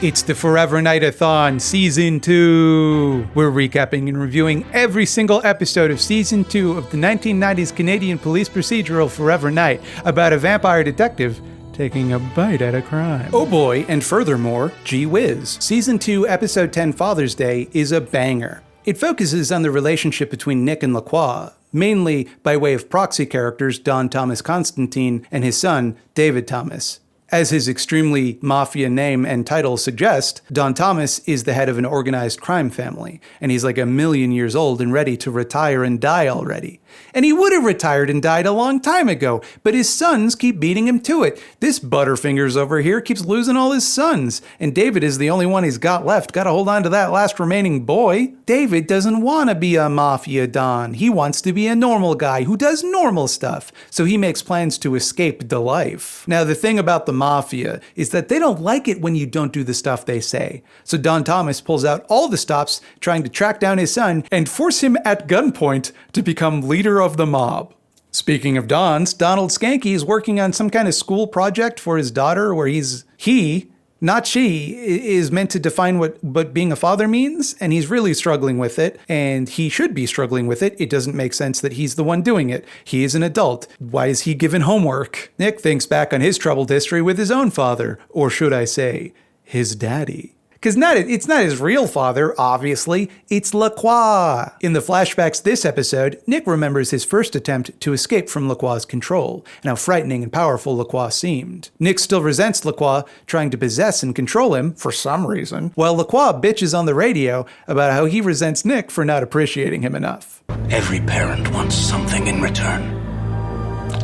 It's the Forever Knight-A-Thon Season 2. We're recapping and reviewing every single episode of Season 2 of the 1990s Canadian police procedural Forever Knight about a vampire detective taking a bite at a crime. Oh boy, and furthermore, gee whiz. Season 2, Episode 10, Father's Day, is a banger. It focuses on the relationship between Nick and LaCroix, mainly by way of proxy characters Don Thomas Constantine and his son, David Thomas. As his extremely mafia name and title suggest, Don Thomas is the head of an organized crime family, and he's like 1,000,000 years old and ready to retire and die already. And he would have retired and died a long time ago, but his sons keep beating him to it. This Butterfingers over here keeps losing all his sons, and David is the only one he's got left. Gotta hold on to that last remaining boy. David doesn't want to be a mafia don. He wants to be a normal guy who does normal stuff, so he makes plans to escape the life. Now, the thing about the mafia is that they don't like it when you don't do the stuff they say. So Don Thomas pulls out all the stops trying to track down his son and force him at gunpoint to become leader of the mob. Speaking of Dons, Donald Skanky is working on some kind of school project for his daughter where he, not she, is meant to define what being a father means, and he's really struggling with it, and he should be struggling with it. It doesn't make sense that he's the one doing it. He is an adult. Why is he given homework? Nick thinks back on his troubled history with his own father, or should I say, his daddy. Because it's not his real father, obviously, it's LaCroix. In the flashbacks this episode, Nick remembers his first attempt to escape from LaCroix's control, and how frightening and powerful LaCroix seemed. Nick still resents LaCroix trying to possess and control him, for some reason, while LaCroix bitches on the radio about how he resents Nick for not appreciating him enough. Every parent wants something in return.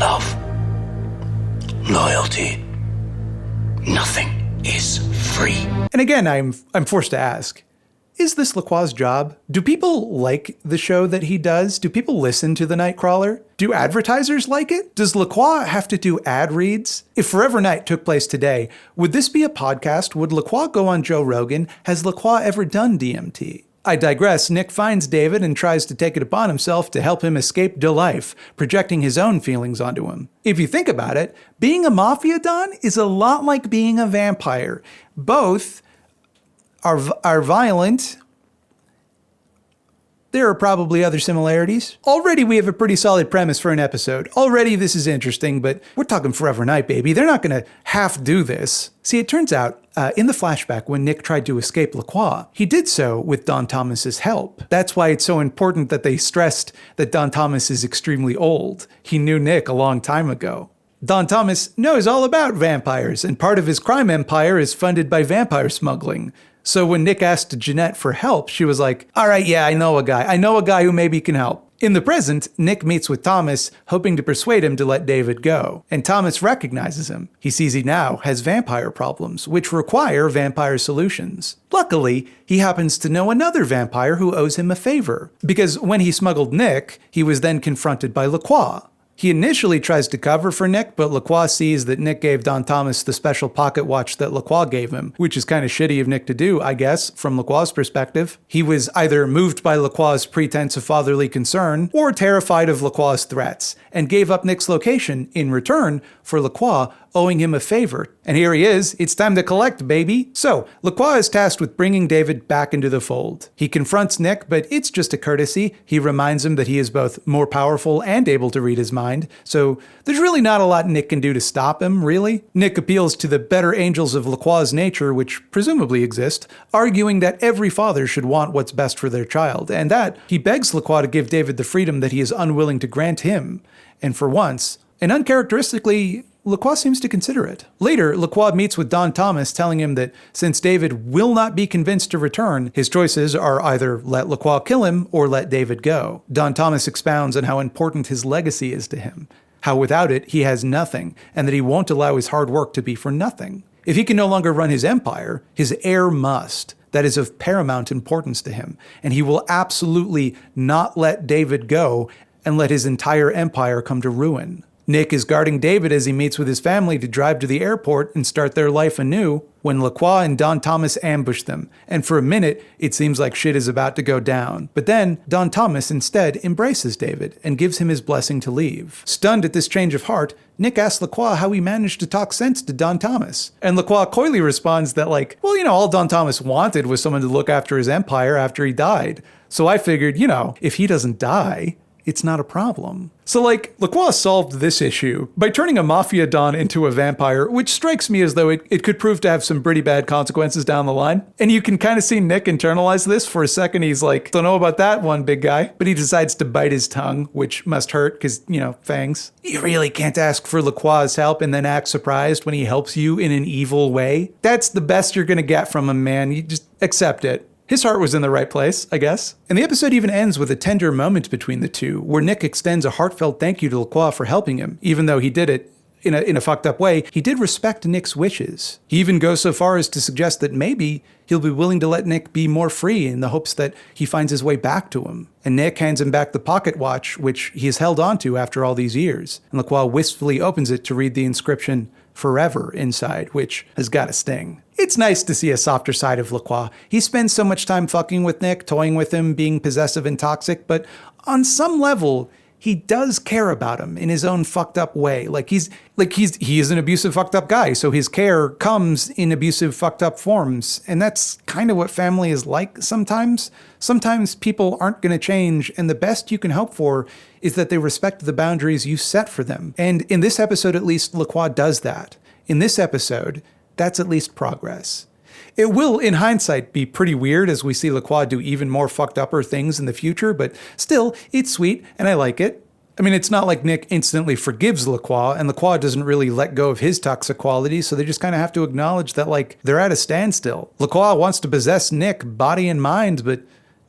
Love. Loyalty. Nothing is free. And again, I'm forced to ask, is this LaCroix's job? Do people like the show that he does? Do people listen to the Nightcrawler? Do advertisers like it? Does LaCroix have to do ad reads? If Forever Knight took place today, would this be a podcast? Would LaCroix go on Joe Rogan? Has LaCroix ever done DMT? I digress. Nick finds David and tries to take it upon himself to help him escape to life, projecting his own feelings onto him. If you think about it, being a mafia don is a lot like being a vampire. Both are violent. There are probably other similarities. Already we have a pretty solid premise for an episode. Already this is interesting, but we're talking Forever Knight, baby. They're not going to half do this. See, it turns out, in the flashback when Nick tried to escape LaCroix, he did so with Don Thomas's help. That's why it's so important that they stressed that Don Thomas is extremely old. He knew Nick a long time ago. Don Thomas knows all about vampires, and part of his crime empire is funded by vampire smuggling. So when Nick asked Jeanette for help, she was like, all right, yeah, I know a guy who maybe can help. In the present, Nick meets with Thomas, hoping to persuade him to let David go. And Thomas recognizes him. He sees he now has vampire problems, which require vampire solutions. Luckily, he happens to know another vampire who owes him a favor. Because when he smuggled Nick, he was then confronted by LaCroix. He initially tries to cover for Nick, but LaCroix sees that Nick gave Don Thomas the special pocket watch that LaCroix gave him, which is kind of shitty of Nick to do, I guess, from LaCroix's perspective. He was either moved by LaCroix's pretense of fatherly concern or terrified of LaCroix's threats, and gave up Nick's location in return for LaCroix owing him a favor. And here he is. It's time to collect, baby. So, LaCroix is tasked with bringing David back into the fold. He confronts Nick, but it's just a courtesy. He reminds him that he is both more powerful and able to read his mind. So, there's really not a lot Nick can do to stop him, really. Nick appeals to the better angels of LaCroix's nature, which presumably exist, arguing that every father should want what's best for their child, and that he begs LaCroix to give David the freedom that he is unwilling to grant him. And for once, and uncharacteristically, LaCroix seems to consider it. Later, LaCroix meets with Don Thomas, telling him that since David will not be convinced to return, his choices are either let LaCroix kill him or let David go. Don Thomas expounds on how important his legacy is to him, how without it he has nothing, and that he won't allow his hard work to be for nothing. If he can no longer run his empire, his heir must. That is of paramount importance to him, and he will absolutely not let David go and let his entire empire come to ruin. Nick is guarding David as he meets with his family to drive to the airport and start their life anew when LaCroix and Don Thomas ambush them, and for a minute, it seems like shit is about to go down. But then, Don Thomas instead embraces David and gives him his blessing to leave. Stunned at this change of heart, Nick asks LaCroix how he managed to talk sense to Don Thomas. And LaCroix coyly responds that all Don Thomas wanted was someone to look after his empire after he died. So I figured, if he doesn't die, it's not a problem. So LaCroix solved this issue by turning a mafia don into a vampire, which strikes me as though it could prove to have some pretty bad consequences down the line. And you can kind of see Nick internalize this. For a second, he's like, don't know about that one, big guy. But he decides to bite his tongue, which must hurt because, fangs. You really can't ask for LaCroix's help and then act surprised when he helps you in an evil way. That's the best you're going to get from him, man. You just accept it. His heart was in the right place, I guess. And the episode even ends with a tender moment between the two, where Nick extends a heartfelt thank you to LaCroix for helping him. Even though he did it in a fucked up way, he did respect Nick's wishes. He even goes so far as to suggest that maybe he'll be willing to let Nick be more free in the hopes that he finds his way back to him. And Nick hands him back the pocket watch, which he has held onto after all these years. And LaCroix wistfully opens it to read the inscription, "Forever," inside, which has got a sting. It's nice to see a softer side of LaCroix. He spends so much time fucking with Nick, toying with him, being possessive and toxic, but on some level, he does care about him in his own fucked up way. He is an abusive, fucked up guy, so his care comes in abusive, fucked up forms. And that's kind of what family is like sometimes. Sometimes people aren't going to change, and the best you can hope for is that they respect the boundaries you set for them. And in this episode, at least, LaCroix does that. In this episode, that's at least progress. It will, in hindsight, be pretty weird as we see LaCroix do even more fucked upper things in the future, but still, it's sweet, and I like it. I mean, it's not like Nick instantly forgives LaCroix, and LaCroix doesn't really let go of his toxic qualities, so they just kind of have to acknowledge that, they're at a standstill. LaCroix wants to possess Nick, body and mind, but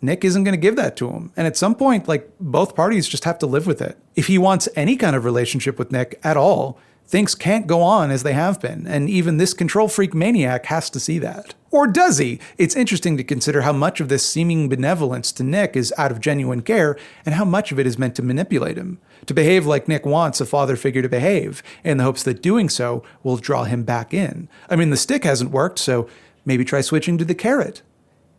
Nick isn't going to give that to him. And at some point, both parties just have to live with it. If he wants any kind of relationship with Nick at all, things can't go on as they have been, and even this control freak maniac has to see that. Or does he? It's interesting to consider how much of this seeming benevolence to Nick is out of genuine care, and how much of it is meant to manipulate him, to behave like Nick wants a father figure to behave, in the hopes that doing so will draw him back in. I mean, the stick hasn't worked, so maybe try switching to the carrot.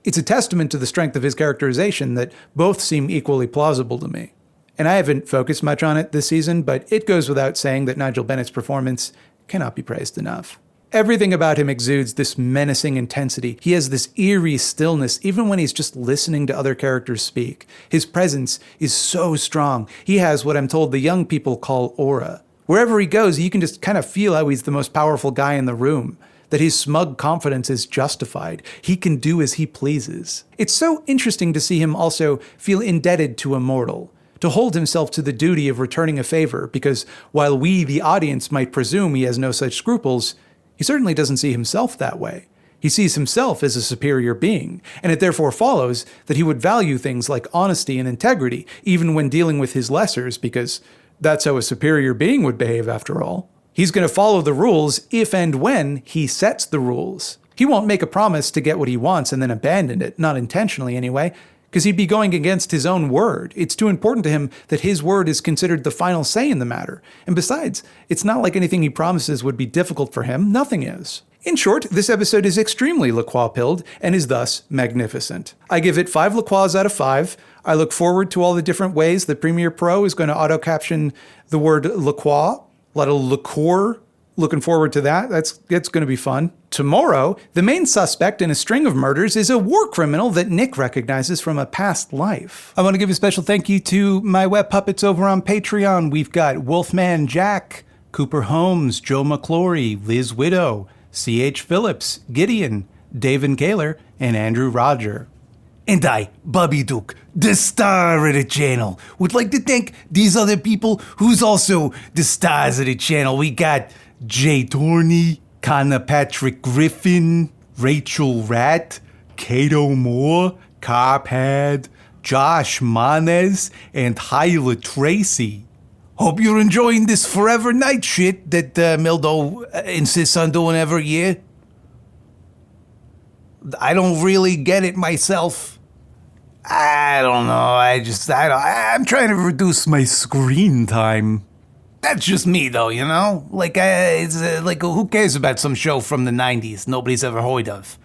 It's a testament to the strength of his characterization that both seem equally plausible to me. And I haven't focused much on it this season, but it goes without saying that Nigel Bennett's performance cannot be praised enough. Everything about him exudes this menacing intensity. He has this eerie stillness, even when he's just listening to other characters speak. His presence is so strong. He has what I'm told the young people call aura. Wherever he goes, you can just kind of feel how he's the most powerful guy in the room, that his smug confidence is justified. He can do as he pleases. It's so interesting to see him also feel indebted to a mortal, to hold himself to the duty of returning a favor, because while we, the audience, might presume he has no such scruples, he certainly doesn't see himself that way. He sees himself as a superior being, and it therefore follows that he would value things like honesty and integrity, even when dealing with his lessers, because that's how a superior being would behave after all. He's going to follow the rules if and when he sets the rules. He won't make a promise to get what he wants and then abandon it, not intentionally anyway, because he'd be going against his own word. It's too important to him that his word is considered the final say in the matter. And besides, it's not like anything he promises would be difficult for him. Nothing is. In short, this episode is extremely LaCroix-pilled and is thus magnificent. I give it 5 LaCroix out of 5. I look forward to all the different ways that Premiere Pro is going to auto-caption the word LaCroix. A lot of liqueur. Looking forward to that. That's going to be fun. Tomorrow, the main suspect in a string of murders is a war criminal that Nick recognizes from a past life. I want to give a special thank you to my web puppets over on Patreon. We've got Wolfman Jack, Cooper Holmes, Joe McClory, Liz Widow, C.H. Phillips, Gideon, David Kaler, and Andrew Roger. And I, Bobby Duke, the star of the channel, would like to thank these other people who's also the stars of the channel. We got Jay Torney, Connor Patrick Griffin, Rachel Ratt, Cato Moore, Carpad, Josh Manes, and Hyla Tracy. Hope you're enjoying this forever night shit that Mildo insists on doing every year. I don't really get it myself. I don't know. I'm trying to reduce my screen time. That's just me, though, you know? Like, who cares about some show from the 90s nobody's ever heard of?